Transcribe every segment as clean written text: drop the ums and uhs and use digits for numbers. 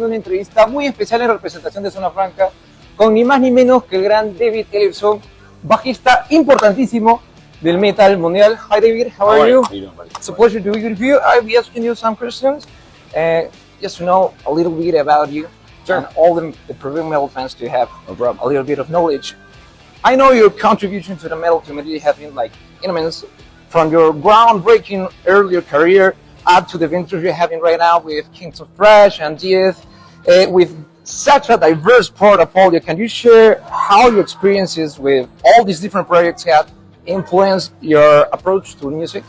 haciendo una entrevista muy especial en representación de Zona Franca con ni más ni menos que el gran David Ellefson, bajista importantísimo del metal mundial. Hi David, how are you? How you doing, buddy? It's a pleasure to be with you. I'll be asking you some questions, just to know a little bit about you. Sure. And all the Peruvian metal fans to have No problem. a little bit of knowledge. I know your contribution to the metal community has been like immense, from your groundbreaking earlier career up to the ventures you're having right now with Kings of Thrash and Death, with such a diverse portfolio. Can you share how your experiences with all these different projects have influenced your approach to music?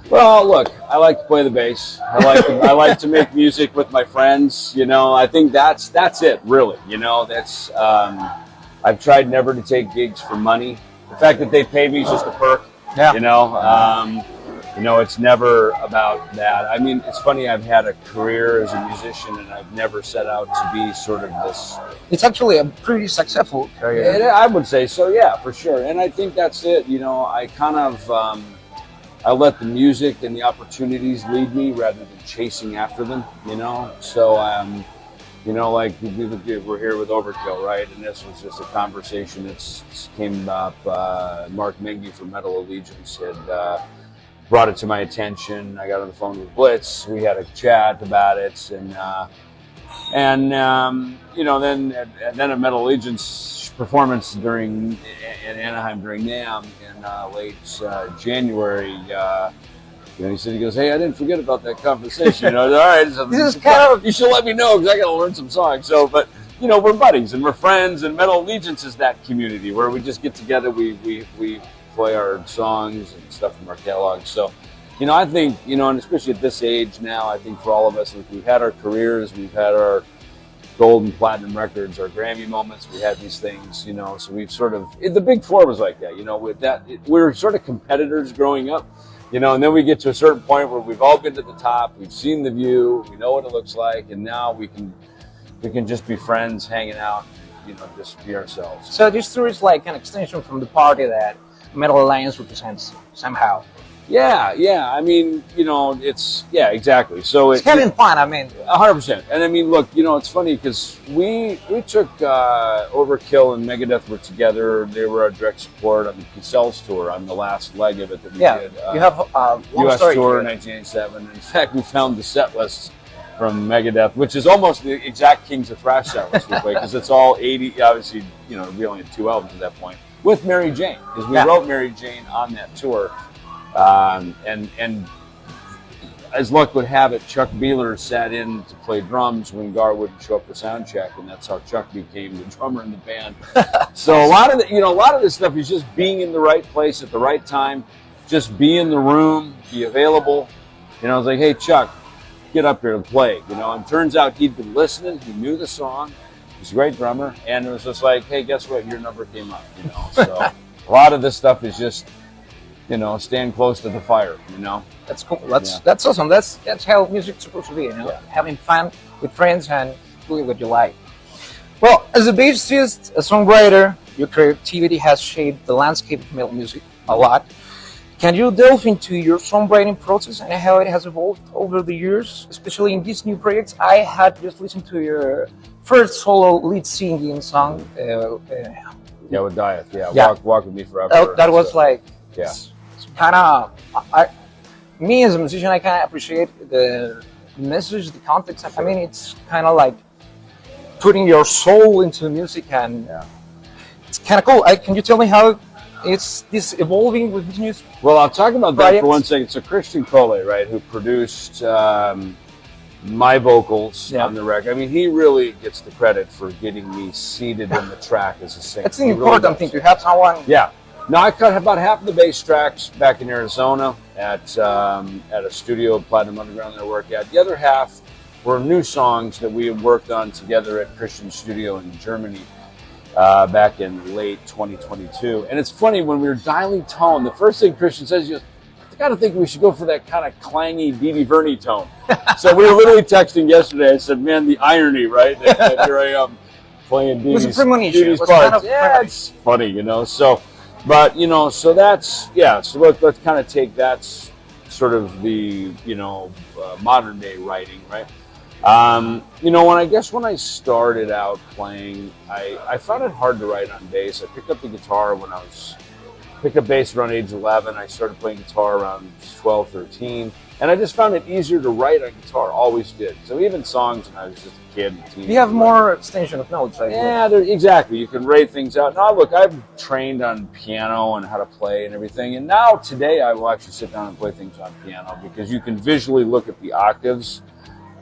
Well, look, I like to play the bass. I like to make music with my friends. You know, I think that's it, really. You know, that's I've tried never to take gigs for money. The fact that they pay me is just a perk. Yeah. You know, it's never about that. I mean, it's funny. I've had a career as a musician, and I've never set out to be sort of this. It's actually a pretty successful career. I would say so, yeah, for sure. And I think that's it. You know, I kind of. I let the music and the opportunities lead me rather than chasing after them, you know? So, you know, like we're here with Overkill, right? And this was just a conversation that came up. Mark Mengy from Metal Allegiance had brought it to my attention. I got on the phone with Blitz. We had a chat about it. And you know, then a Metal Allegiance performance in Anaheim during NAMM in late January. You know, he goes, "Hey, I didn't forget about that conversation." You know, all right, so This is kind of, you should let me know because I got to learn some songs. So, but you know, we're buddies and we're friends, and Metal Allegiance is that community where we just get together, we play our songs and stuff from our catalog. So, you know, I think, you know, and especially at this age now, I think for all of us, we've had our careers, we've had our gold and platinum records, our Grammy moments, we had these things, you know, so we've sort of, the Big Four was like that, you know, with that, we were sort of competitors growing up, you know, and then we get to a certain point where we've all been to the top, we've seen the view, we know what it looks like, and now we can just be friends, hanging out, you know, just be ourselves. so this tour is like an extension from the party that Metal Alliance represents somehow. Yeah. I mean, you know, yeah, exactly. So It's having fun, I mean. 100%. And I mean, look, you know, it's funny because we took Overkill and Megadeth were together. They were our direct support on the Cassell's tour on the last leg of it that we did. You have a long US story tour here. 1987. In fact, we found the set list from Megadeth, which is almost the exact Kings of Thrash set list we play because it's all 80. Obviously, you know, we only had 2 albums at that point with Mary Jane because we wrote Mary Jane on that tour. And as luck would have it, Chuck Beeler sat in to play drums when Gar wouldn't show up for sound check, and that's how Chuck became the drummer in the band. So a lot of this stuff is just being in the right place at the right time, just be in the room, be available. You know, I was like, "Hey, Chuck, get up here and play." You know, and turns out he'd been listening, he knew the song, he's a great drummer, and it was just like, "Hey, guess what? Your number came up." You know, so a lot of this stuff is just, you know, stand close to the fire, you know. That's cool. That's awesome. That's how music's supposed to be, you know, having fun with friends and doing what you like. Well, as a bassist, a songwriter, your creativity has shaped the landscape of metal music a lot. Can you delve into your songwriting process and how it has evolved over the years, especially in these new projects? I had just listened to your first solo lead singing song. Yeah, with Dieth. Yeah. Walk with me forever. That was like. Yeah. Kind of, me as a musician, I kind of appreciate the message, the context. I mean, it's kind of like putting your soul into the music, and it's kind of cool. Can you tell me how it's this evolving with this music? Well, I'll talk about that for one second. So Christian Cole, right, who produced my vocals on the record. I mean, he really gets the credit for getting me seated in the track as a singer. That's an important thing to have someone. Yeah. No, I cut about half of the bass tracks back in Arizona at a studio, Platinum Underground, that I work at. The other half were new songs that we had worked on together at Christian's studio in Germany back in late 2022. And it's funny, when we were dialing tone, the first thing Christian says, he goes, "I got to think we should go for that kind of clangy Dee Dee Verney tone." So we were literally texting yesterday. I said, "Man, the irony, right? That here I am playing Dee Dee's parts." Kind of it's funny, you know. So. But, you know, so that's, so let's kind of take that sort of the, you know, modern day writing, right? You know, when I started out playing, I found it hard to write on bass. I picked up the guitar picked up bass around age 11. I started playing guitar around 12, 13. And I just found it easier to write on guitar, always did. So even songs when I was just a kid and teen. You have more extension of notes, I Yeah, exactly. You can write things out. Now, look, I've trained on piano and how to play and everything. And now, today, I will actually sit down and play things on piano because you can visually look at the octaves.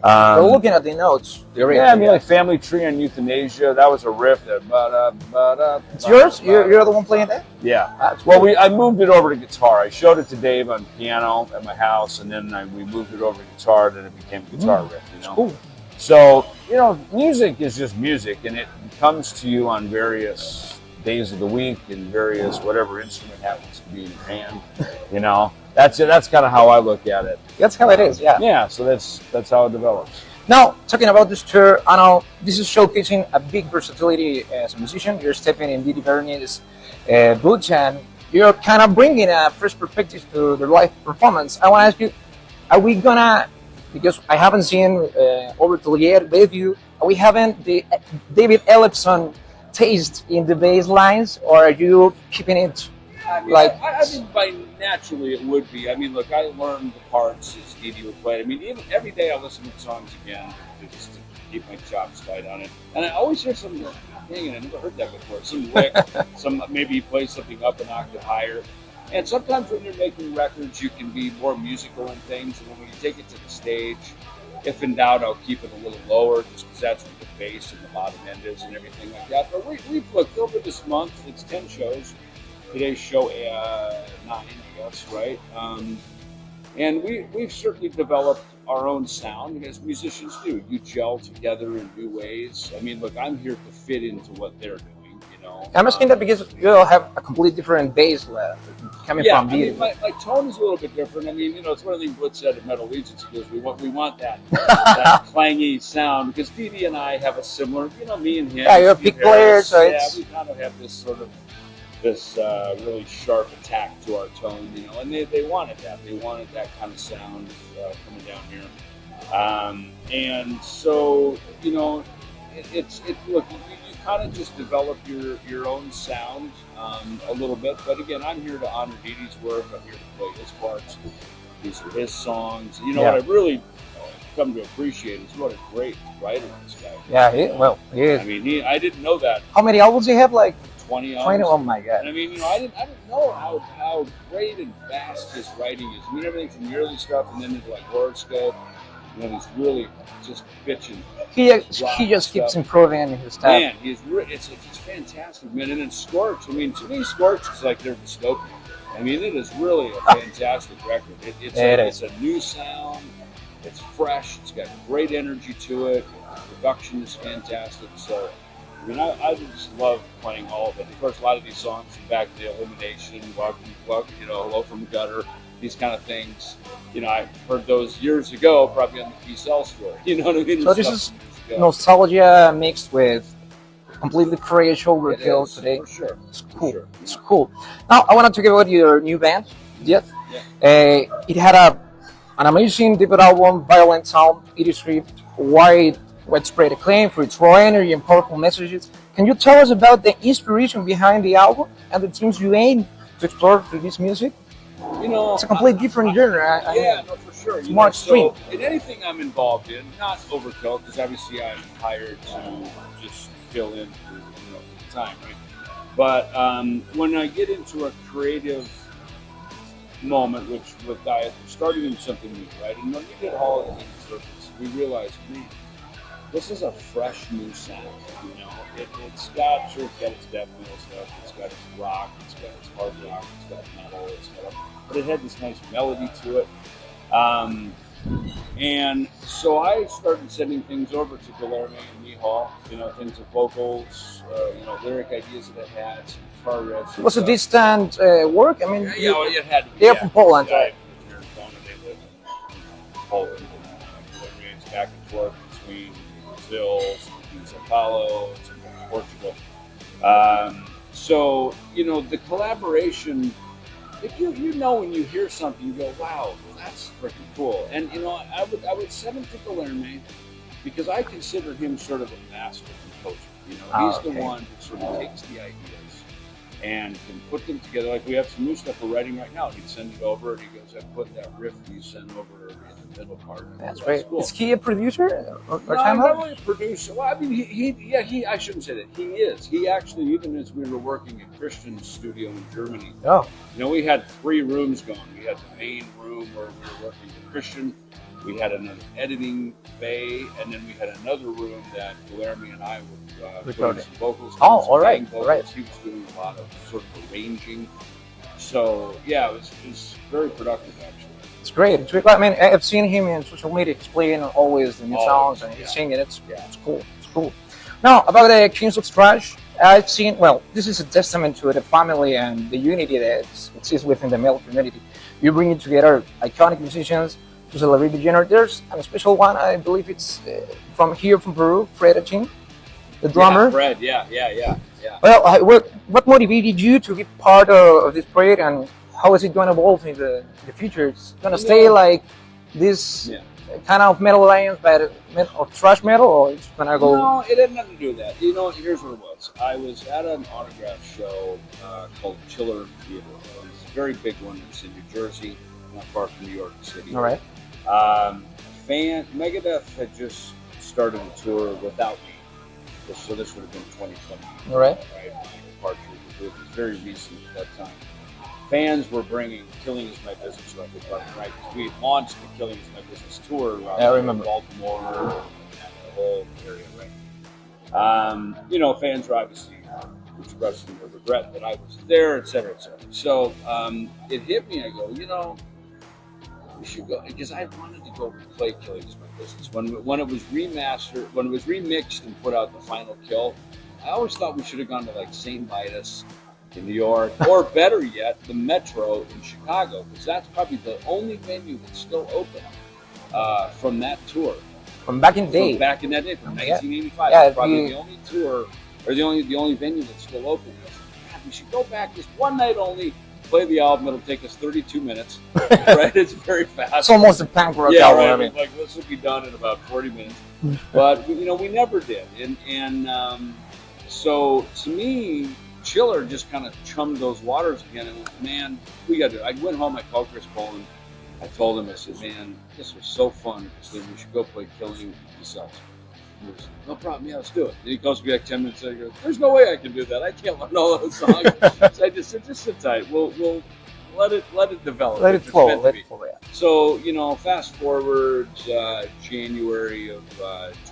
We're looking at the notes. Yeah, I mean, like Family Tree on Euthanasia, that was a riff. It's yours? You're the one playing that? Yeah. That's well, cool. I moved it over to guitar. I showed it to Dave on piano at my house, and then we moved it over to guitar, and then it became a guitar riff. You know? Cool. So, you know, music is just music, and it comes to you on various days of the week and various whatever instrument happens to be in your hand. You know, that's it. That's kind of how I look at it. That's how it is, yeah. Yeah, so that's how it develops. Now, talking about this tour, I know this is showcasing a big versatility as a musician. You're stepping in Didi Bernie's boots, and you're kind of bringing a fresh perspective to the live performance. I want to ask you, are we gonna, because I haven't seen Overture yet with you, are we having the David Ellefson taste in the bass lines, or are you keeping it like... I mean, by naturally it would be. I mean, look, I learned the parts as Didi would play. I mean, even every day I listen to the songs again to keep my chops tight on it. And I always hear something like, dang it, I never heard that before. Some lick, maybe you play something up an octave higher. And sometimes when you're making records, you can be more musical in things. And when you take it to the stage, if in doubt, I'll keep it a little lower just because that's where the bass and the bottom end is and everything like that. But we've looked over this month, it's 10 shows. Today's show 9, I guess, right? And we've certainly developed our own sound, as musicians do. You gel together in new ways. I mean, look, I'm here to fit into what they're doing, you know. I'm asking that because you all have a completely different bass coming from Didi. Yeah, I mean, my tone is a little bit different. I mean, you know, it's one of the things Wood said at Metal Legions. He goes, we want that clangy sound, because Didi and I have a similar, you know, me and him. Yeah, you're a big player, so it's... we kind of have this sort of really sharp attack to our tone, you know, and they wanted that. They wanted that kind of sound coming down here. And so, you know, look, you kind of just develop your own sound a little bit. But again, I'm here to honor Didi's work. I'm here to play his parts. These are his songs. You know, what I really come to appreciate is what a great writer this guy is. Yeah, he is. I mean, I didn't know that. How many albums do you have? Like 20 albums. Oh my god! And I mean, you know, I didn't know how great and fast his writing is. I mean, everything from the early stuff and then into like Horoscope. You know, he's really just bitching. He just keeps improving his stuff. Man, it's fantastic, man. And then Scorch. I mean, to me, Scorch is like their dystopia. I mean, it is really a fantastic record. It's a new sound. It's fresh. It's got great energy to it. The production is fantastic. So, I mean, I just love playing all of it. Of course, a lot of these songs, back to the Elimination, Welcome, you know, Hello from the Gutter, these kind of things. You know, I heard those years ago, probably on the Peace L store. You know what I mean? So this is nostalgia mixed with completely fresh overkill today. For sure. It's cool. Sure. It's cool. Now, I want to talk about your new band, Jet. Yeah. It had an amazing debut album, violent sound, it is ripped, widespread acclaim for its raw energy and powerful messages. Can you tell us about the inspiration behind the album and the themes you aim to explore through this music? You know, it's a completely different genre. No, for sure. It's more extreme. So in anything I'm involved in, not overkill, because obviously I'm hired to just fill in for the time, right? But when I get into a creative moment, which with Diet, we're starting in something new, right? And when we did Hall of the Surface, we realized, this is a fresh new sound, you know. It's got its death metal stuff, it's got its rock, it's got its hard rock, it's got metal, but it had this nice melody to it. And so I started sending things over to Guilherme and Mihal, you know, things of vocals, lyric ideas that I had, some guitar riffs. Was it distant work? I mean, it had to be. They're from Poland, right? They live in Poland, and Guilherme's back and forth between Brazil, in Sao Paulo, and Portugal. So, you know, the collaboration, if you know when you hear something, you go, wow, that's freaking cool. And, you know, I would send it to Guilherme, because I consider him sort of a master composer. You know, he's okay. the one who sort of takes the ideas and can put them together. Like we have some new stuff we're writing right now. He'd send it over, and he goes, "I put that riff you send over in the middle part." That's great. Cool. Is he a producer? Or No, not really a producer. Well, I mean, he. I shouldn't say that. He is. He actually, even as we were working at Christian's studio in Germany, Oh, you know, we had 3 rooms going. We had the main room where we were working with Christian. We had another editing bay, and then we had another room that Guilherme and I would put in some vocals. Oh, all right, vocals. all right. He was doing a lot of sort of arranging. So yeah, it was very productive actually. it's great. It's great. I mean, I've seen him in social media explaining always the new songs and he's singing. It's cool. It's cool. Now about the Kings of Trash, I've seen. Well, this is a testament to the family and the unity that exists within the metal community. You bring together iconic musicians to celebrate the genre. There's a special one. I believe it's from Peru, Fred Achin, the drummer. Yeah, Fred. Yeah. Well, what motivated you to be part of this project, and how is it going to evolve in the future? It's going to stay like this kind of metal alliance, but of thrash metal, or it's going to go? No, it had nothing to do with that. You know, here's what it was. I was at an autograph show called Chiller Theater. It's a very big one. It's in New Jersey, not far from New York City. All right. Megadeth had just started a tour without me. So this would have been 2020. All right. Right. My departure. It was very recent at that time. Fans were bringing "Killing Is My Business" record, right? Because we launched the "Killing Is My Business" tour around I remember. Baltimore and the whole area, right? You know, fans were obviously expressing their regret that I was there, et cetera, et cetera. So it hit me. I go, you know, we should go, because I wanted to go play "Killing Is My Business" when it was remastered, when it was remixed and put out the final kill. I always thought we should have gone to like St. Vitus in New York, or better yet, the Metro in Chicago, because that's probably the only venue that's still open from that tour. From back in the day. From back in that day, from 1985. Yeah, It's probably the only tour, or the only venue that's still open. I was like, God, we should go back just one night only, play the album. It'll take us 32 minutes, right? It's very fast. It's almost a punk rock yeah, album. right. I mean. Like this will be done in about 40 minutes. But you know, we never did, and so to me, Chiller just kind of chummed those waters again. And man, we got to. I went home. I called Chris Poland. I told him, I said, man, this was so fun. I said, we should go play "Killing Yourself." He goes, no problem. Yeah, let's do it. And he calls me like 10 minutes later. He goes, there's no way I can do that. I can't learn all those songs. So I just said, just sit tight. We'll let it develop. Let it flow. Let it flow. Yeah. So you know, fast forward January of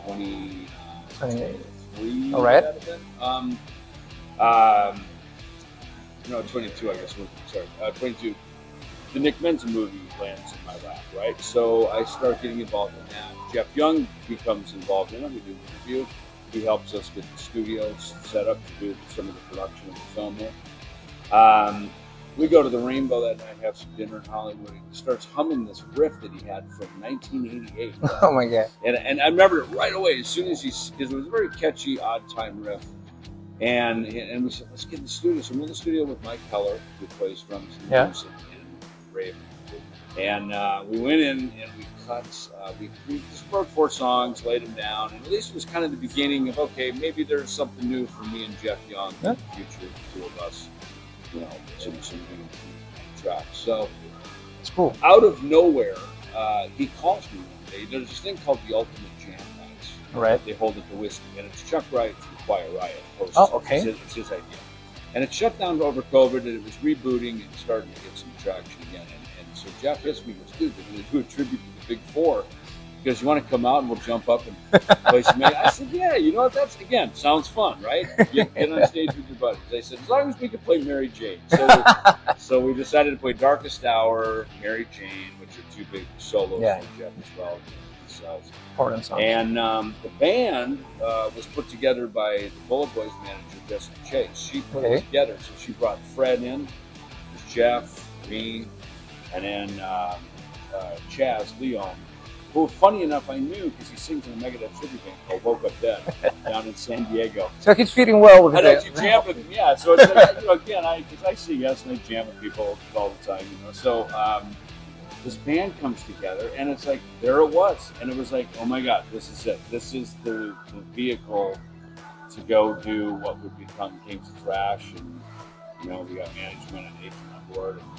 2023. All right. No, 22, I guess. Sorry, 22. The Nick Menza movie lands in my lap, right? So I start getting involved in that. Jeff Young becomes involved in it. We do an interview. He helps us get the studios set up to do some of the production of the film there. We go to the Rainbow that night, have some dinner in Hollywood. He starts humming this riff that he had from 1988. Oh my God. And I remember it right away as soon as because it was a very catchy, odd time riff. And we said, let's get in the studio. So we're in the studio with Mike Heller, who plays drums and drums and Raven. And we went in and we cut, we just wrote 4 songs, laid them down. And at least it was kind of the beginning of, okay, maybe there's something new for me and Jeff Young in the future, the 2 of us, you know, some new tracks. So it's cool. Out of nowhere, he calls me one day. There's this thing called the Ultimate Jam Nights. Right. They hold at the Whiskey, and it's Chuck Wright from Quiet Riot. Oh, okay. It's his idea. And it shut down over COVID, and it was rebooting and starting to get some traction again. And so Jeff hits me and goes, dude, they're going to do a tribute to the Big Four. Because you want to come out and we'll jump up and play some. I said, yeah, you know what? That's, again, sounds fun, right? Get on stage with your buddies. They said, as long as we can play Mary Jane. So we decided to play Darkest Hour, Mary Jane, which are 2 big solos from Jeff as well. Important songs. And the band was put together by the Bullet Boys manager, Jessica Chase. She put it together. So she brought Fred in, Jeff, me, and then Chaz Leon, who, funny enough, I knew because he sings in a Megadeth tribute band called Woke Up Dead down in San Diego. So he's fitting well with I actually jam with him, yeah. So it's, you know, again, because I see yes and I jam with people all the time, you know. So this band comes together, and it's like, there it was. And it was like, oh my God, this is it. This is the vehicle to go do what would become Kings of Thrash. And, you know, we got management and agent on board and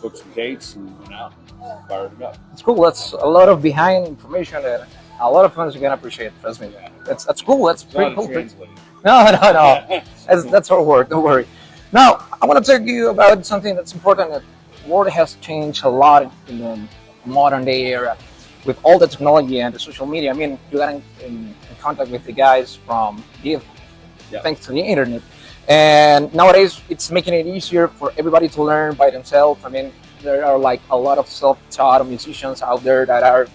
booked some dates and went out and fired it up. It's cool. That's a lot of behind information that a lot of fans are going to appreciate. Trust me. Yeah. That's cool. That's It's pretty not a cool. translate. No. That's our work. Don't worry. Now, I want to talk to you about something that's important. That the world has changed a lot in the modern day era with all the technology and the social media. I mean, you got in contact with the guys from Give, thanks to the internet. And nowadays, it's making it easier for everybody to learn by themselves. I mean, there are like a lot of self-taught musicians out there that are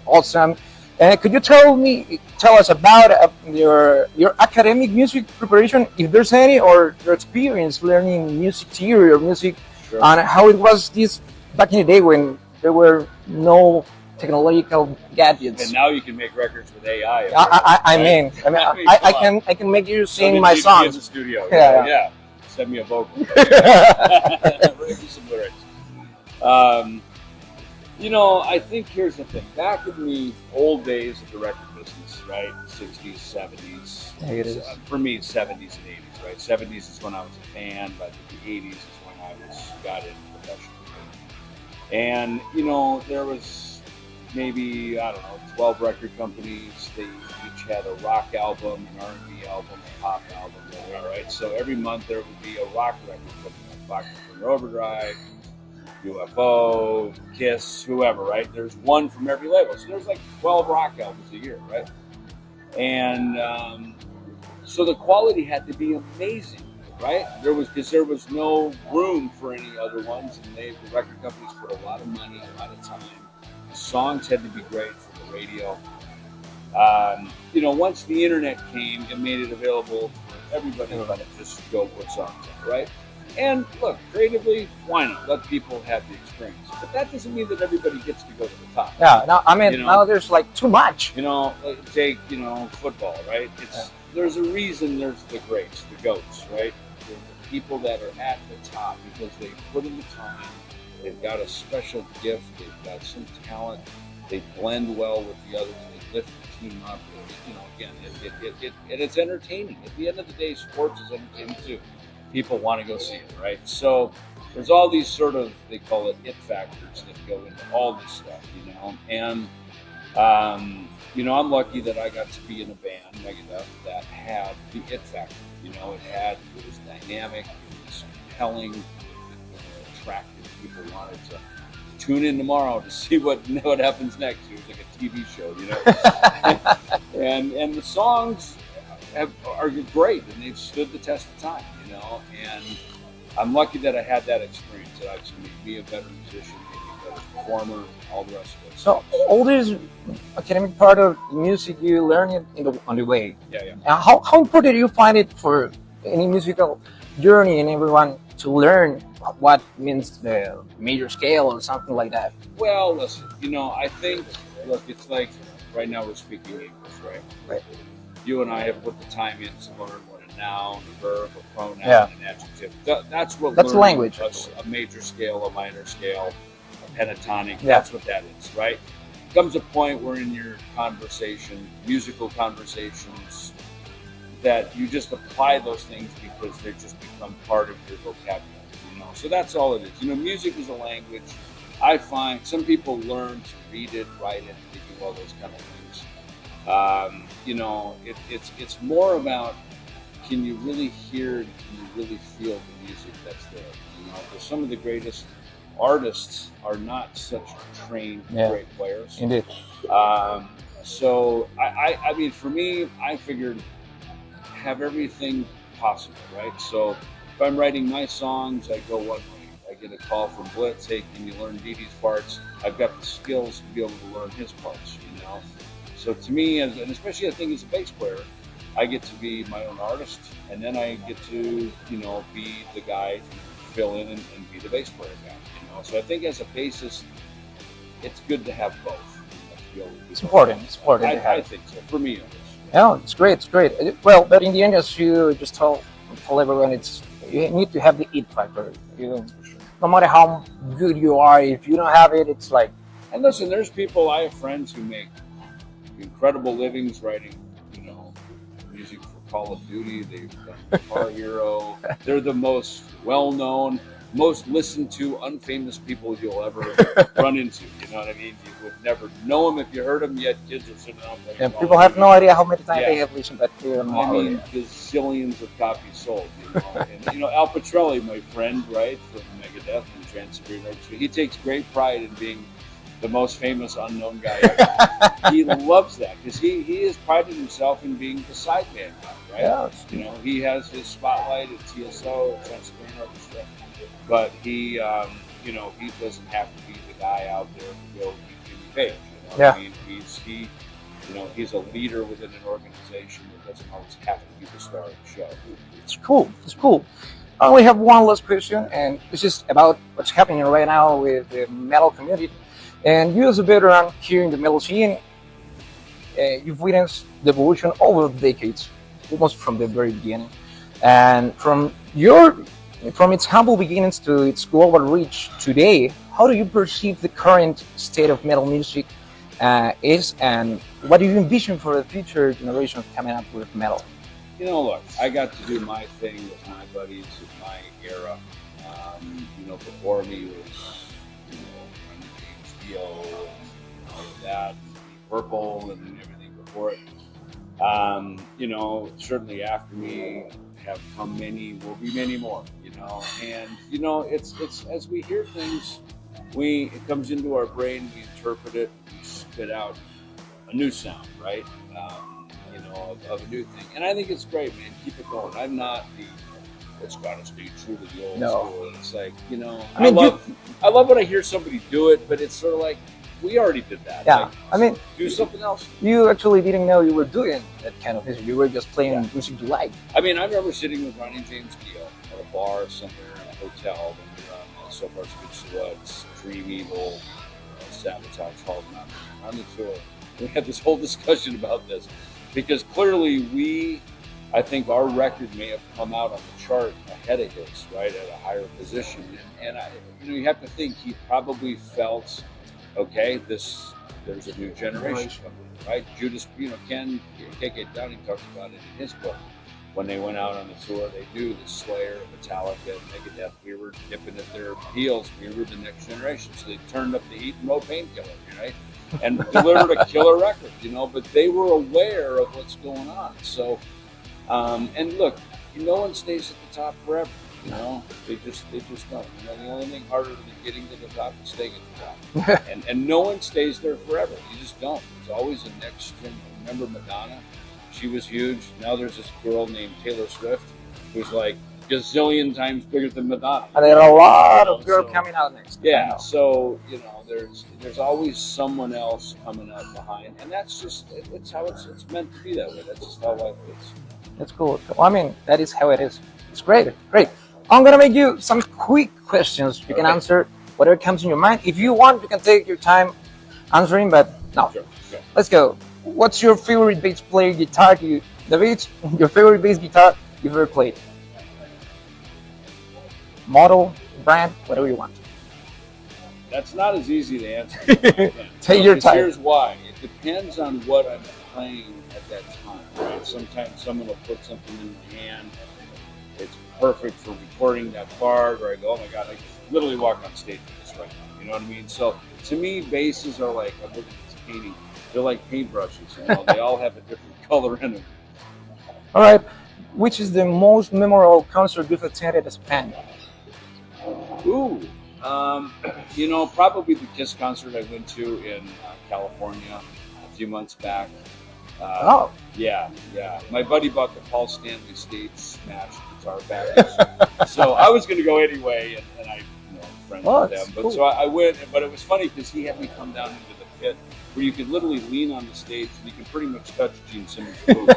awesome. Could you tell us about your academic music preparation, if there's any, or your experience learning music theory or music, and how it was this back in the day when there were no technological gadgets? And now you can make records with AI. I can make you sing my songs in the studio. Yeah. Send me a vocal. Write me some lyrics. You know, I think here's the thing. Back in the old days of the record business, right? 60s, 70s. For me, 70s and 80s, right? 70s is when I was a fan, but the 80s is when I got into professional. And, you know, there was maybe, 12 record companies. They each had a rock album, an R&B album, a pop album, right? So every month there would be a rock record coming up. Rock Overdrive, UFO, Kiss, whoever, right? There's one from every label. So there's like 12 rock albums a year, right? And so the quality had to be amazing, right? Because there was no room for any other ones, and the record companies put a lot of money, a lot of time. The songs had to be great for the radio. You know, once the internet came, it made it available for everybody to just go put songs on, right? And look, creatively, why not? Let people have the experience. But that doesn't mean that everybody gets to go to the top. Yeah, no, I mean, now there's like too much. You know, take, football, right? There's a reason there's the greats, the GOATs, right? There's the people that are at the top because they put in the time, they've got a special gift, they've got some talent, they blend well with the others, they lift the team up. Again, it's entertaining. At the end of the day, sports is entertaining too. People want to go see it, right? So there's all these sort of, they call it it factors that go into all this stuff, And, I'm lucky that I got to be in a band, Megadeth, that had the it factor. It was dynamic, it was compelling, it was attractive. People wanted to tune in tomorrow to see what happens next. It was like a TV show, and the songs are great, and they've stood the test of time, and I'm lucky that I had that experience, that actually made me a better musician, made me a better performer, all the rest of it. So all this academic part of music, you learn it on the way. Yeah. How important do you find it for any musical journey and everyone to learn what means the major scale or something like that? Well, listen, I think, look, it's like right now we're speaking English, right? Right. You and I have put the time in to learn what a noun, a verb, a pronoun, an adjective. That's language. A major scale, a minor scale, a pentatonic. Yeah. That's what that is, right? Comes a point where in your conversation, musical conversations, that you just apply those things because they just become part of your vocabulary. So that's all it is. Music is a language. I find some people learn to read it, write it, they do all those kind of things. It's more about, can you really hear it? Can you really feel the music that's there? Because some of the greatest artists are not such trained, great players. Indeed. So I mean, for me, I figured have everything possible, right? So if I'm writing my songs, I go one way. I get a call from Blitz, hey, can you learn Dee Dee's parts? I've got the skills to be able to learn his parts, So to me, and especially I think as a bass player, I get to be my own artist, and then I get to, be the guy to fill in and be the bass player guy, So I think as a bassist, it's good to have both. It's important. I think so. For me, it is. Yeah, it's great. Well, but in the end, as you just told everyone, you need to have the it factor. no matter how good you are, if you don't have it, it's like. And listen, there's people, I have friends who make incredible livings writing, music for Call of Duty. They've done Guitar Hero. They're the most well-known, most listened to, unfamous people you'll ever run into. You know what I mean? You would never know them if you heard them, yet kids are sitting around playing. And people have no idea how many times they have listened to that. I mean, gazillions of copies sold. And, Al Petrelli, my friend, right, from Megadeth and Trans-Siberian Orchestra, he takes great pride in being the most famous unknown guy ever. He loves that because he has prided himself in being the sideman guy, right? Yeah. He has his spotlight at TSO, Trans-Siberian Orchestra, but he doesn't have to be the guy out there to go keep Jimmy Page. I mean, he's a leader within an organization that doesn't always have to be the star of the show. It's cool. It's cool. I only have one last question, and this is about what's happening right now with the metal community. And you as a veteran here in the metal scene, you've witnessed the evolution over the decades, almost from the very beginning. And from its humble beginnings to its global reach today, how do you perceive the current state of metal music is, and what do you envision for the future generations coming up with metal? Look, I got to do my thing with my buddies of my era. Before me was, and all of that, Purple and everything before it. Certainly after me have come will be many more, and it's as we hear things, it comes into our brain, we interpret it, we spit out a new sound, right? Of a new thing. And I think it's great, man. Keep it going. I'm not it's gotta stay true to the old school. It's like, I love when I hear somebody do it, but it's sort of like, we already did that. Yeah. Like, do something else. You actually didn't know you were doing that kind of music. You were just playing music you like. I mean, I remember sitting with Ronnie James Dio at a bar somewhere in a hotel when we were on So Far So Good Sluts, Dream Evil, Sabotage, Hall on the tour. We had this whole discussion about this because clearly I think our record may have come out on the chart ahead of his, right, at a higher position. And you have to think he probably felt, okay, there's a new generation coming, right? Judas, Ken KK Downing talks about it in his book. When they went out on the tour, they knew the Slayer, Metallica, Megadeth, we were nipping at their heels. We were the next generation. So they turned up the heat and wrote Painkiller, right? And delivered a killer record, but they were aware of what's going on. So, and look, no one stays at the top forever. They just don't. The only thing harder than getting to the top is staying at the top. and no one stays there forever. You just don't. There's always a next gen. Remember Madonna? She was huge. Now there's this girl named Taylor Swift who's like gazillion times bigger than Madonna. And there are a lot of girls coming out next. Yeah. So there's always someone else coming up behind, and that's just it's how it's meant to be that way. That's just how life is. That's cool. I mean, that is how it is. It's great. Great. I'm going to make you some quick questions. You can answer whatever comes in your mind. If you want, you can take your time answering, but no. Sure. Let's go. What's your favorite bass player guitar? David, your favorite bass guitar you've ever played? Model, brand, whatever you want. That's not as easy to answer. Take your time. Here's why. It depends on what I'm playing at that time, right? Sometimes someone will put something in my hand. It's perfect for recording that part, or I go, oh my God, I can literally walk on stage with this right now. You know what I mean? So to me, basses are like, I'm looking at this painting, they're like paintbrushes. They all have a different color in them. All right. Which is the most memorable concert you've attended as a band? Ooh. Probably the Kiss concert I went to in California a few months back. Yeah. My buddy bought the Paul Stanley Stage Smash guitar package. So I was going to go anyway, and I friends with them. But cool. So I went, but it was funny because he had me come down into the pit where you could literally lean on the stage and you can pretty much touch Gene Simmons' booth. You know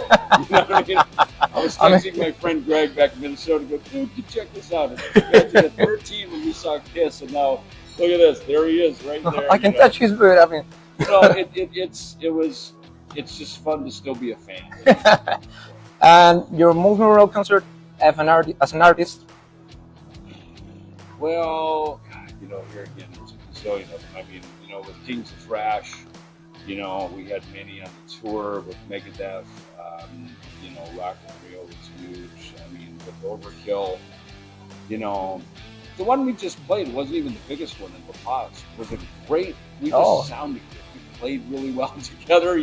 what I mean? I was texting my friend Greg back in Minnesota, go, dude, check this out. Imagine at 13 when we saw Kiss, and now look at this. There he is, right there. I can touch his booth. I mean, it's just fun to still be a fan. And your most memorable concert as an artist? Well, God, here again, there's a gazillion of them. I mean, with Kings of Thrash, we had many on the tour with Megadeth. Rock and Rio was huge. I mean, with Overkill, the one we just played wasn't even the biggest one in La Paz. Was a great. We just sounded good. We played really well together.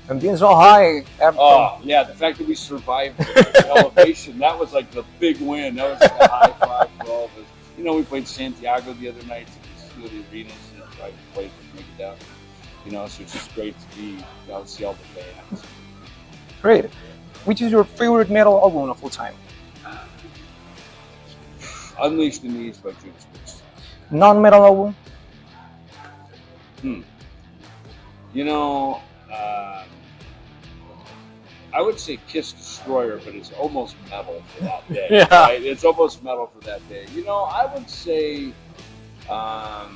And being so high. Oh yeah, the fact that we survived the elevation, that was like the big win. That was like a high five for all of us. We played Santiago the other night to the arenas, and I played with Megadeth. So it's just great to be, see all the bands. Great. Which is your favorite metal album of all time? Unleashed in the East by Judas Priest. Non-metal album? I would say Kiss Destroyer, but it's almost metal for that day. Yeah. Right? It's almost metal for that day. I would say, God,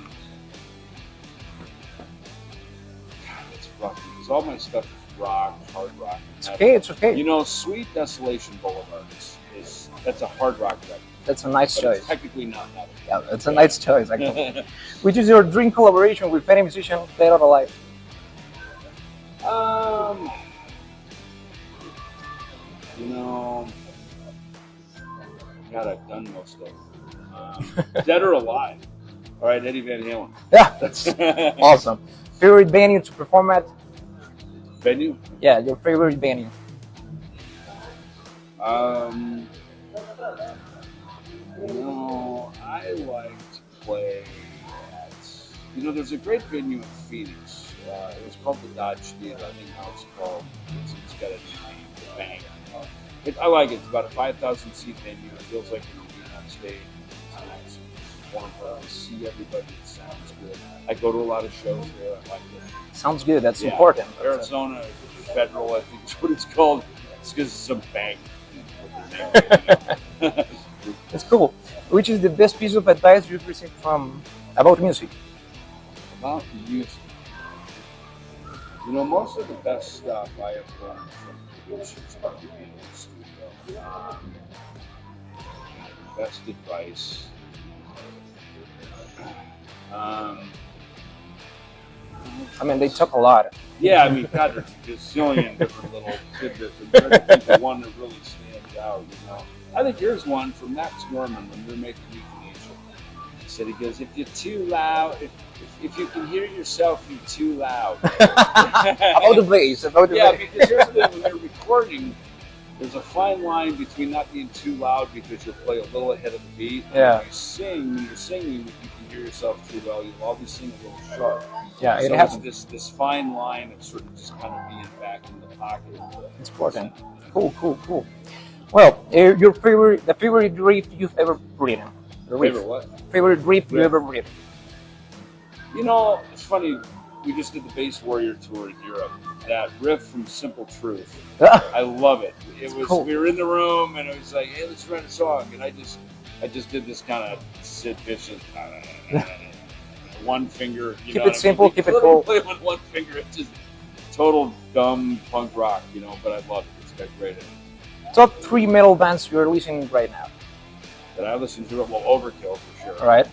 it's rough because all my stuff is rock, hard rock. It's okay. Sweet Desolation Boulevard that's a hard rock record. That's a nice choice. It's technically not metal. Yeah, that's a nice choice, actually. Which is your dream collaboration with any musician dead or alive? God, I've done most of them. Dead or alive. All right, Eddie Van Halen. Yeah, that's awesome. Favorite venue to perform at? Venue? Yeah, your favorite venue. I like to play at, there's a great venue in Phoenix. It was called the Dodge Theater. I think now it's called, it's got a new name, the Bank. I like it. It's about a 5,000 seat venue. It feels like you're being on stage. It's nice. It's warm. I see everybody. It sounds good. I go to a lot of shows there. I like it. Sounds good. That's important. Arizona Federal, I think is what it's called. It's because it's some bank. That's cool. Which is the best piece of advice you've received about music? About music. Most of the best stuff I have learned from producers probably being in the studio. Best advice. They talk a lot. Yeah, God, there's a gazillion different little tidbits. I'm trying to think of one that really stands out, I think here's one from Max Norman when we were making Euthanasia. He said, he goes, if you're too loud, if you can hear yourself, you're too loud. About the bass. Because here's the thing, when you're recording, there's a fine line between not being too loud because you'll play a little ahead of the beat. Yeah. When you're singing, if you can hear yourself too well, you'll always sing a little sharp. Yeah, so it happens. It's this fine line of sort of just kind of being back in the pocket. It's important. Cool. Well, the favorite riff you've ever written? Favorite what? Favorite riff you ever written? It's funny. We just did the Bass Warrior tour in Europe. That riff from Simple Truth, I love it. It was cool. We were in the room and it was like, hey, let's write a song, and I just did this kind of Sid Vicious, one finger. Keep it simple, keep it cool. Play with one finger. It's just total dumb punk rock, but I love it. It's got great energy. Top 3 metal bands you're listening right now? That I listen to, Overkill for sure. All right.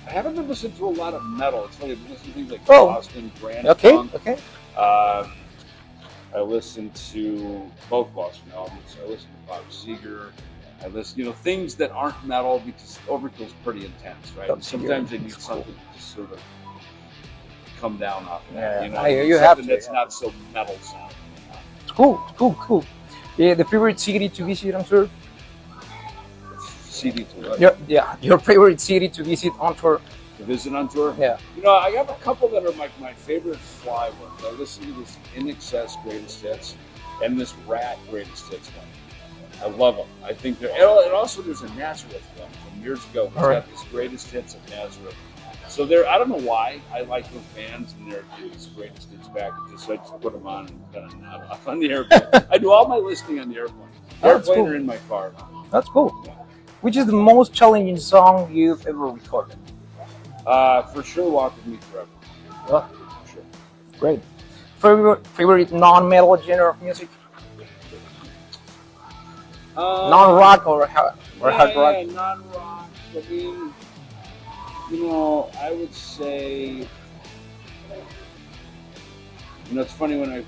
I haven't been listening to a lot of metal. It's funny, I've been listening to things like Boston, Grand Funk. Okay. I listen to both Boston albums. I listen to Bob Seger. I listen, things that aren't metal because Overkill's pretty intense, right? And sometimes they need something to just sort of come down off of that. You have something that's not so metal sounding. Cool. Yeah, the favorite city to visit on tour? City to what? Your favorite city to visit on tour? To visit on tour? Yeah. I have a couple that are my favorite fly ones. I listen to this In Excess Greatest Hits and this Rat Greatest Hits one. I love them. I think they're, and also there's a Nazareth one from years ago. It's got this Greatest Hits of Nazareth. So I don't know why I like those bands and they're these Greatest Hits packages. So I just put them on and kind of nod off on the airplane. I do all my listening on the airplane. Airplane or in my car. That's cool. Yeah. Which is the most challenging song you've ever recorded? For sure, Walk With Me Forever. For sure. Great. Favorite non-metal genre of music? Non-rock or hard rock? Yeah, non-rock. I mean, I would say, it's funny when I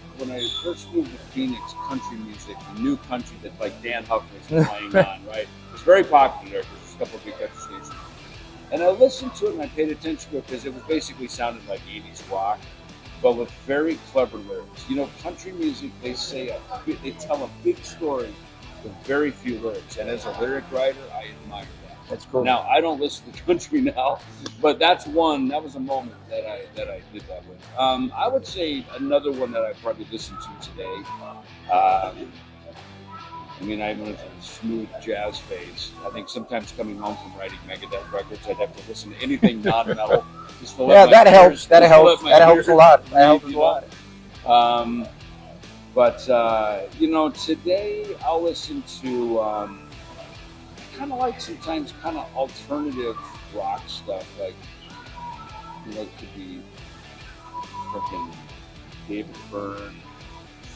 first moved to Phoenix, country music, the new country that like Dan Huff was playing on, right? It's very popular there. There's a couple of big country stations, and I listened to it and I paid attention to it because it was basically sounded like 80s rock, but with very clever lyrics. Country music, they tell a big story with very few lyrics, and as a lyric writer, I admire that. That's cool. Now, I don't listen to country now, but that was a moment that I did that with. I would say another one that I probably listen to today. I went through a smooth jazz phase. I think sometimes coming home from writing Megadeth records, I'd have to listen to anything non-metal. That helps. That helps a lot. That helps a lot. But today I'll listen to kind of like sometimes kind of alternative rock stuff, like it could be freaking David Byrne,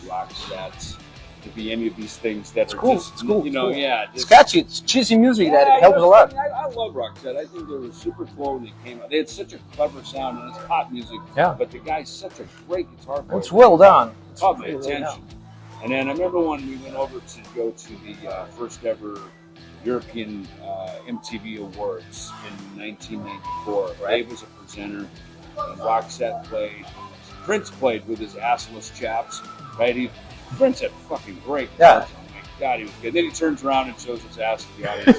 rock sets. Could be any of these things that it's are cool. just, it's cool. yeah. It's catchy. It's cheesy music that it helps a lot. I love Roxette. I think they were super cool when they came out. They had such a clever sound, and it's pop music. Yeah. But the guy's such a great guitar player. It's well done. It's caught my attention. And then I remember when we went over to go to the first ever European MTV Awards in 1994. Right. Dave was a presenter, and Roxette played. Prince played with his assless chaps, right? Prince had fucking great parts. Oh my God, he was good. Then he turns around and shows his ass to the audience.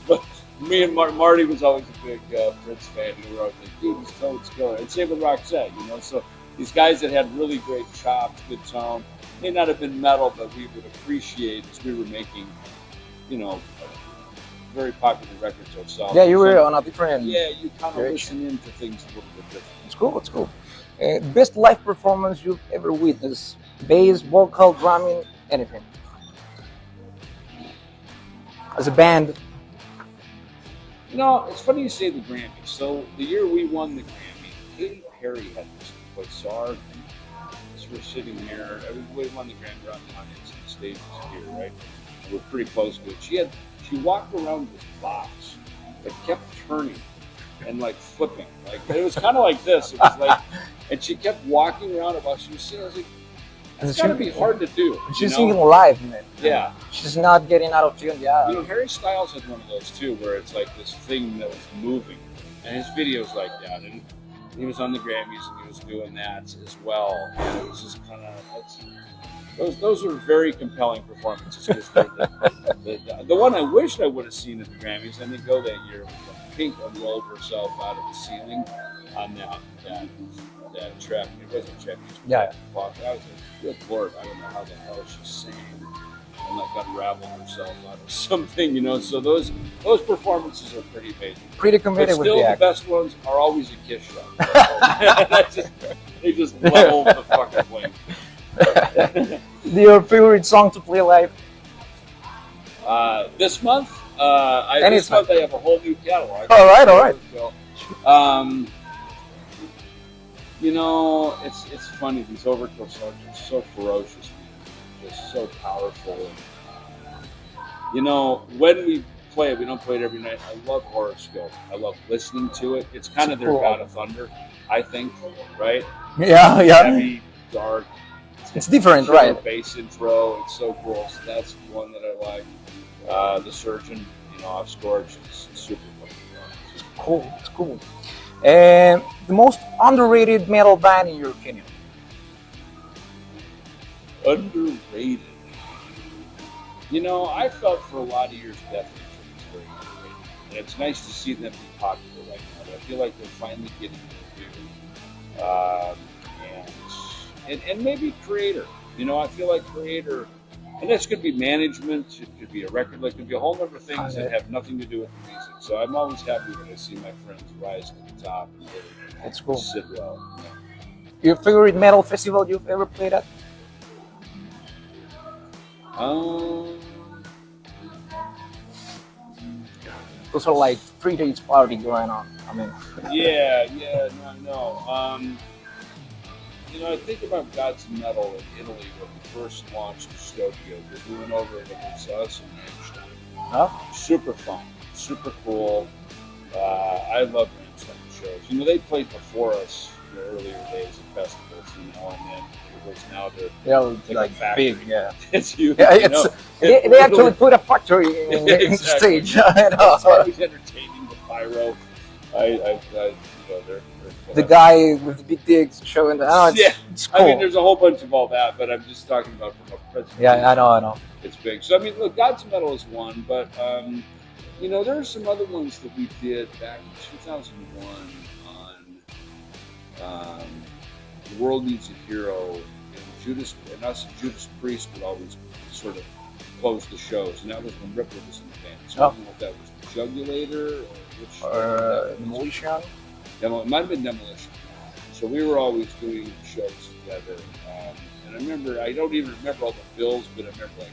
But me and Marty was always a big Prince fan. We were always like, dude, he's totally killer. And same with Roxette, So these guys that had really great chops, good tone, may not have been metal, but we would appreciate as we were making, very popular records ourselves. Yeah, you were on a different. Yeah, you kind of listen into things a little bit different. It's cool. It's cool. Best live performance you've ever witnessed? Bass, vocal, drumming, anything. As a band. It's funny you say the Grammys. So the year we won the Grammy, Katy Perry had this quasar. As we're sitting here, we won the Grammy, we're on the audience, and the stage was here, right? And we're pretty close to it. She walked around this box that kept turning and like flipping. Like it was kind of like this. It was like, and she kept walking around while she was singing. I was like, it's gotta be hard to do. She's singing live, man. Yeah. She's not getting out of tune. Yeah. Harry Styles had one of those too, where it's like this thing that was moving, and his videos like that, and he was on the Grammys and he was doing that as well. And it was just kind of those were very compelling performances. The one I wished I would have seen at the Grammys, and they go that year, was Pink unrolled herself out of the ceiling on that trap. It wasn't trap. Yeah. I was like, good Lord, I don't know how the hell she sang and like unraveled herself out of something, So those performances are pretty amazing. Pretty committed with the act. Still, the best ones are always a Kiss show. They just level the fucking plane. Your favorite song to play live? This month, this month I have a whole new catalog. All right. It's funny. These Overkill songs are so ferocious, just so powerful. When we play it, we don't play it every night. I love Horoscope. I love listening to it. It's kind of their God of Thunder, I think, right? Yeah. Heavy, dark. It's different, right? Bass intro. It's so cool. So that's one that I like. The Surgeon, off Scorch, is super fun. It's cool. The most underrated metal band in your opinion? Underrated. I felt for a lot of years Death Angel was very underrated. And it's nice to see them be popular right now. I feel like they're finally getting their due. And maybe Creator. I feel like Creator, and this could be management, it could be a record, it could be a whole number of things that have nothing to do with the music. So I'm always happy when I see my friends rise to the top and That's cool. sit well. Your favorite metal festival you've ever played at? Those are like 3 days party going on. No. I think about Gods and Metal in Italy when we first launched the studio, because we went over and it was us and Rammstein. Oh, Super fun, super cool. I love Rammstein shows. They played before us in the earlier days of festivals, and then it was now they're like a factory. big, yeah. It's huge. Yeah, they actually put a factory in the Exactly. stage. I know. It's always entertaining, the pyro. They're The guy with the big digs showing the it's cool. I mean, there's a whole bunch of all that, but I'm just talking about from a presentation. Yeah, I know. It's big. So, I mean, look, Gods and Metal is one, but, there are some other ones that we did back in 2001 on The World Needs a Hero, and us and Judas Priest would always sort of close the shows, and that was when Ripper was in the band. So I don't know if that was Jugulator or which. Demolition. It might have been Demolition. So we were always doing shows together. And I remember, I don't even remember all the bills, but I remember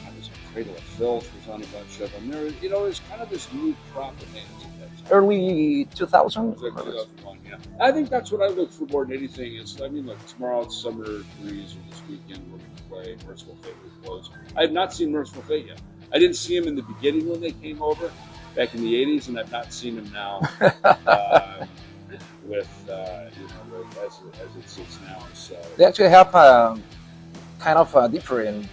I was Cradle of Filth was on a bunch of them. It was kind of this new crop of bands at that time. Early 2000? It was like 2001, yeah. I think that's what I look for more than anything is, tomorrow it's Summer Breeze, or this weekend we're going to play Merciful Fate with Close. I have not seen Merciful Fate yet. I didn't see them in the beginning when they came over back in the 80s, and I've not seen them now as it sits now. So They actually have kind of a different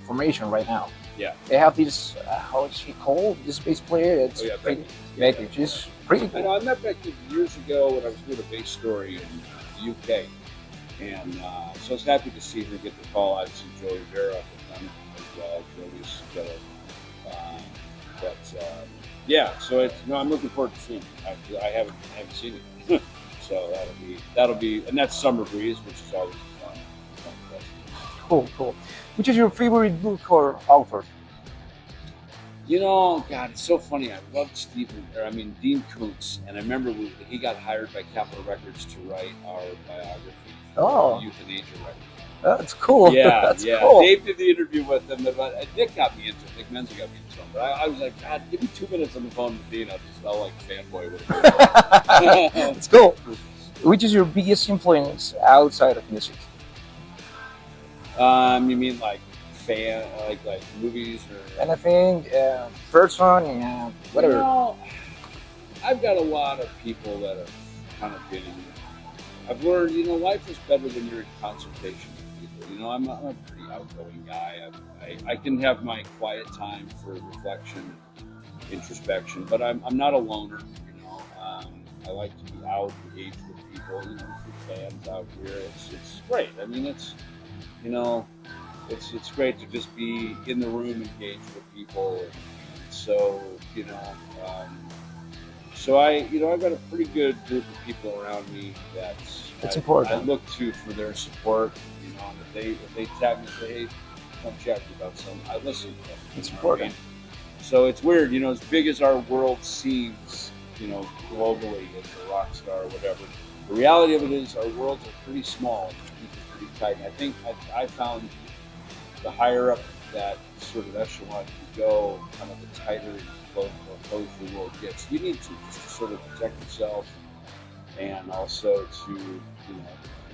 formation right now. Yeah. They have this, how is she called? This bass player. It's pretty Becky. She's pretty cool. I met Becky years ago when I was doing a bass story in the UK. And so I was happy to see her get the call out to see Joey Vera with them as well. Joey's got so I'm looking forward to seeing it. I haven't seen it. So that'll be, and that's Summer Breeze, which is always fun. Cool. Which is your favorite book or author? God, it's so funny. I loved Dean Koontz, and I remember he got hired by Capitol Records to write our biography for Euthanasia record. That's cool. Yeah, That's yeah. cool. Dave did the interview with him. Nick got me into it. Nick Menza got me into it. But I was like, God, give me 2 minutes on the phone with Dean. I'll like fanboy with it. That's cool. Which is your biggest influence outside of music? You mean like fan, like movies or Anything, person, whatever. I've got a lot of people that have kind of been in. I've learned, life is better when you're in consultation with people. I'm a pretty outgoing guy. I can have my quiet time for reflection, introspection, but I'm not a loner. I like to be out, engaged with people. For fans out here, it's great. I mean, it's great to just be in the room, engaged with people, and so So I've got a pretty good group of people around me that important. I look to for their support. And if they tag me and say, "Hey, come chat to me about something," I listen to them. It's important. So it's weird, as big as our world seems, globally as a rock star or whatever. The reality of it is our worlds are pretty small and people are pretty tight. And I think I found the higher up that sort of echelon you go, kind of the tighter and closed the world gets. You need to just to sort of protect yourself and also to,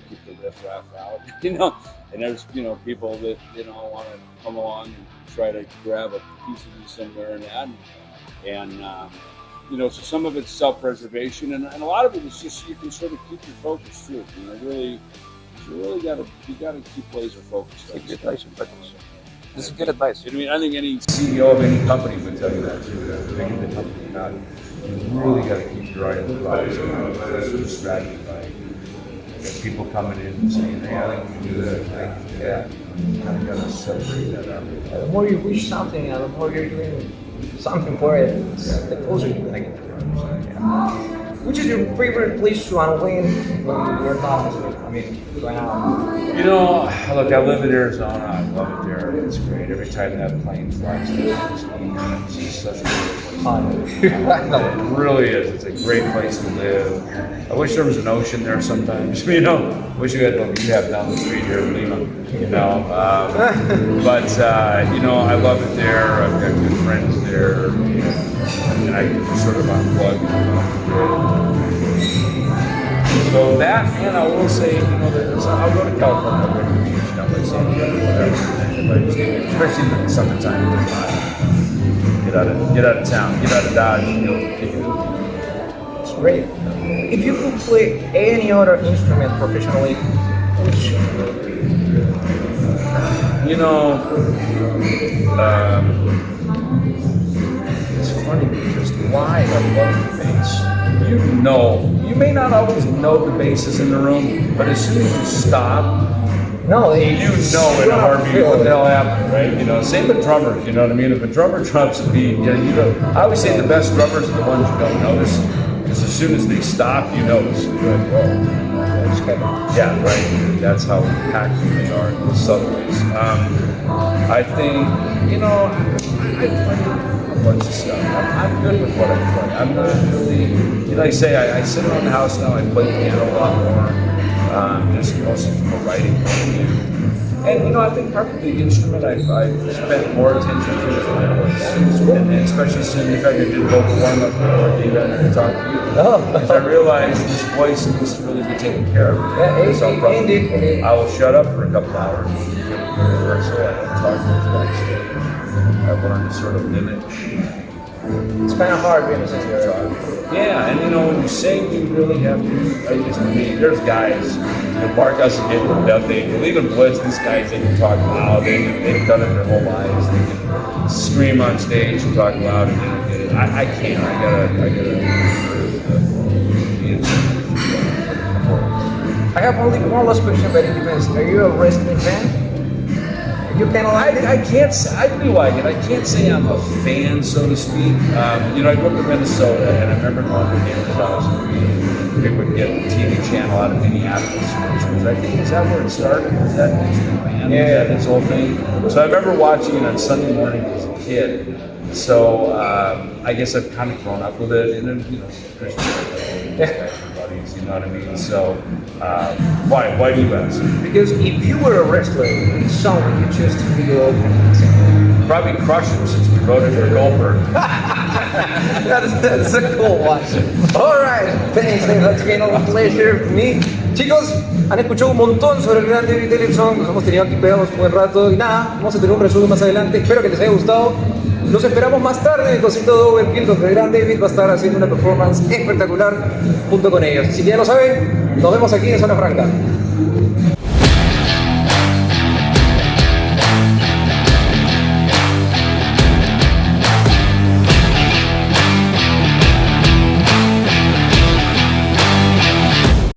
keep the riffraff out, and there's, people that, want to come along and try to grab a piece of you somewhere and that. So some of it's self-preservation and a lot of it is just, you can sort of keep your focus too. You really gotta keep laser focused. This is good advice. I think any CEO of any company would tell you that too. Making the company not, you really got to keep your eye on the prize and not distracted by people coming in and saying, "Hey, I think we can do that." You kind of got to separate that out. The more you wish something, the more you're doing something for it, the closer you're gonna get to it. Which is your favorite place to unwind when you're not? Right now. Look, I live in Arizona. I love it there. It's great. Every time that plane flies, it's just such a great place. It really is. It's a great place to live. I wish there was an ocean there sometimes. Wish you had what you have down the street here in Lima. I love it there. I've got good friends there, and I can sort of unplug. So that, and I will say, you know, I'll go to California, I'll go to the beach, down by San Diego, whatever, especially in the summertime. It's hot. Get out of town, get out of Dodge, you know, take it. It's great. If you could play any other instrument professionally, which You know, it's funny because why I love the bass. You may not always know the bass is in the room, but as soon as you stop, no, you know in a heartbeat what the hell happened, right? You know, same with drummers, you know what I mean? If a drummer drops a beat, you know, I always say the best drummers are the ones you don't notice, because as soon as they stop, you notice. You're like, whoa. Yeah, right. That's how impactful they are, the subtleties. I think, you know, I play a bunch of stuff. I'm good with what I play. I'm not really, you know, like I say, I sit around the house now, I play piano a lot more, just mostly from a writing point of view. And, you know, I think probably the instrument I've spent more attention to is my voice. And especially since the fact I did vocal warm-up before David and talked to you. Because I realized this voice needs to really be taken care of. Yeah, so I will shut up for a couple hours. So I don't talk much backstage. I've learned to sort of limit. It's kind of hard being a singer. Yeah, and you know, when you sing, you really have to. There's guys, you know, Mark doesn't get with nothing. Leave them blitz, these guys, they can talk loud. They've done it their whole lives. They can scream on stage and talk loud, and they don't get it. I can't. I gotta. I have only one last question, but it depends. Are you a wrestling fan? You kind of like I can't say, I do like it. I can't say I'm a fan, so to speak. You know, I grew up in Minnesota, and I remember going to David's house, and we would get the TV channel out of Minneapolis, which was, I think, is that where it started? Was that band? Yeah. This whole thing. So I remember watching it on Sunday morning as a kid. So I guess I've kind of grown up with it, and then, you know, Christian buddies, you know what I mean? So why do you ask? because if you were a wrestler, which song would you choose to be your opening? Probably Crush Him, since we wrote it for Goldberg. That's a cool one. All right, thanks. That's been a pleasure for me. Chicos, han escuchado un montón sobre el gran David Ellefson. Nos hemos tenido aquí pegados un buen rato y nada, vamos a tener un resumen más adelante. Espero que les haya gustado. Los esperamos más tarde en el concierto de Overkill, donde el gran David va a estar haciendo una performance espectacular junto con ellos. Así que ya lo saben, nos vemos aquí en Zona Franca.